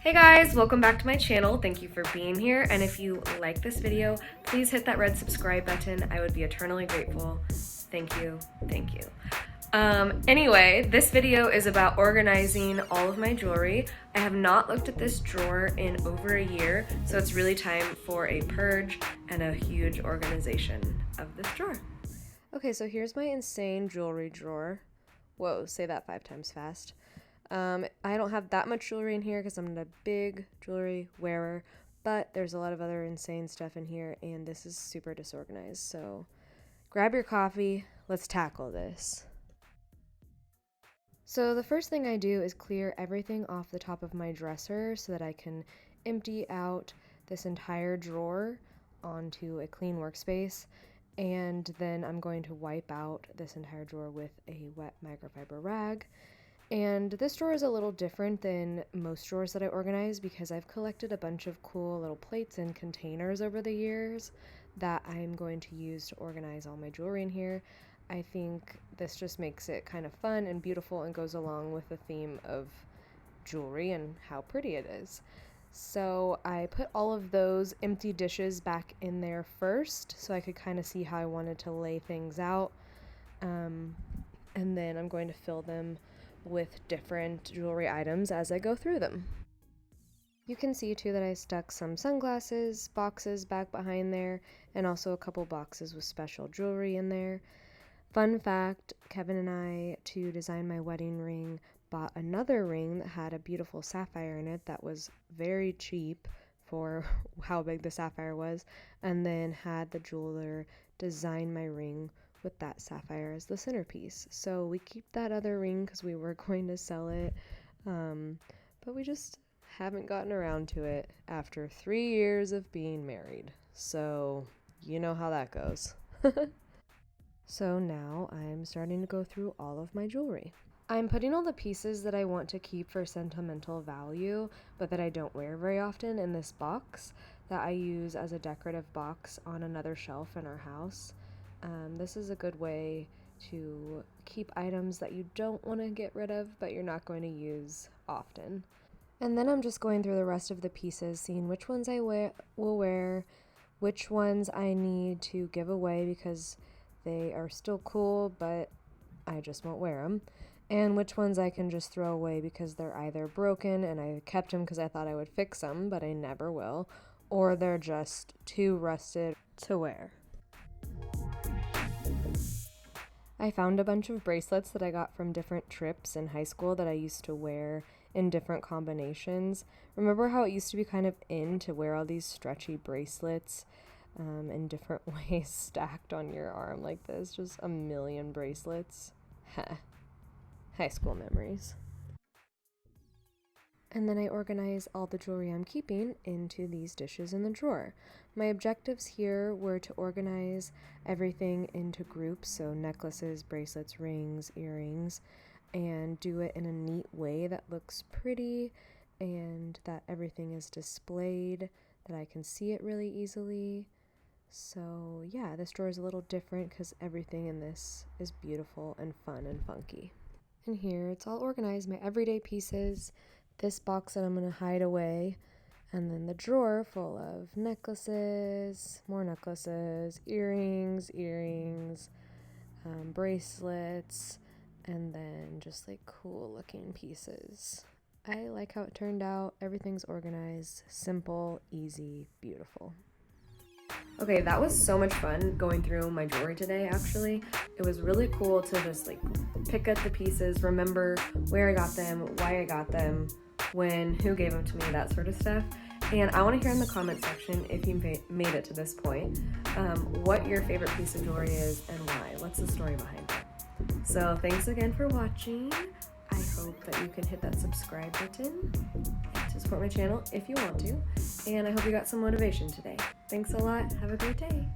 Hey guys, welcome back to my channel. Thank you for being here, and if you like this video, please hit that red subscribe button. I would be eternally grateful. Thank you, thank you. Anyway, this video is about organizing all of my jewelry. I have not looked at this drawer in over a year, so it's really time for a purge and a huge organization of this drawer. Okay, so here's my insane jewelry drawer. Whoa, say that 5 times fast. I don't have that much jewelry in here because I'm not a big jewelry wearer, but there's a lot of other insane stuff in here, and this is super disorganized. So grab your coffee, let's tackle this. So the first thing I do is clear everything off the top of my dresser so that I can empty out this entire drawer onto a clean workspace. And then I'm going to wipe out this entire drawer with a wet microfiber rag. And this drawer is a little different than most drawers that I organize because I've collected a bunch of cool little plates and containers over the years that I'm going to use to organize all my jewelry in here. I think this just makes it kind of fun and beautiful and goes along with the theme of jewelry and how pretty it is. So I put all of those empty dishes back in there first so I could kind of see how I wanted to lay things out. And then I'm going to fill them with different jewelry items as I go through them. You can see too that I stuck some sunglasses boxes back behind there and also a couple boxes with special jewelry in there. Fun fact, Kevin and I, to design my wedding ring, bought another ring that had a beautiful sapphire in it that was very cheap for how big the sapphire was, and then had the jeweler design my ring with that sapphire as the centerpiece. So we keep that other ring because we were going to sell it, but we just haven't gotten around to it after 3 years of being married. So you know how that goes. So now I'm starting to go through all of my jewelry. I'm putting all the pieces that I want to keep for sentimental value, but that I don't wear very often, in this box that I use as a decorative box on another shelf in our house. This is a good way to keep items that you don't want to get rid of, but you're not going to use often. And then I'm just going through the rest of the pieces, seeing which ones I will wear, which ones I need to give away because they are still cool, but I just won't wear them, and which ones I can just throw away because they're either broken and I kept them because I thought I would fix them, but I never will, or they're just too rusted to wear. I found a bunch of bracelets that I got from different trips in high school that I used to wear in different combinations. Remember how it used to be kind of in to wear all these stretchy bracelets in different ways stacked on your arm like this? Just a million bracelets. High school memories. And then I organize all the jewelry I'm keeping into these dishes in the drawer. My objectives here were to organize everything into groups, so necklaces, bracelets, rings, earrings, and do it in a neat way that looks pretty and that everything is displayed, that I can see it really easily. So yeah, this drawer is a little different because everything in this is beautiful and fun and funky. And here it's all organized, my everyday pieces, this box that I'm going to hide away, and then the drawer full of necklaces, more necklaces, earrings, bracelets, and then just like cool looking pieces. I like how it turned out. Everything's organized, simple, easy, beautiful. Okay, that was so much fun going through my jewelry today, actually. It was really cool to just like pick up the pieces, remember where I got them, why I got them, when, who gave them to me, that sort of stuff. And I want to hear in the comment section, if you made it to this point, what your favorite piece of jewelry is and why. What's the story behind it? So thanks again for watching. I hope that you can hit that subscribe button to support my channel if you want to. And I hope you got some motivation today. Thanks a lot. Have a great day.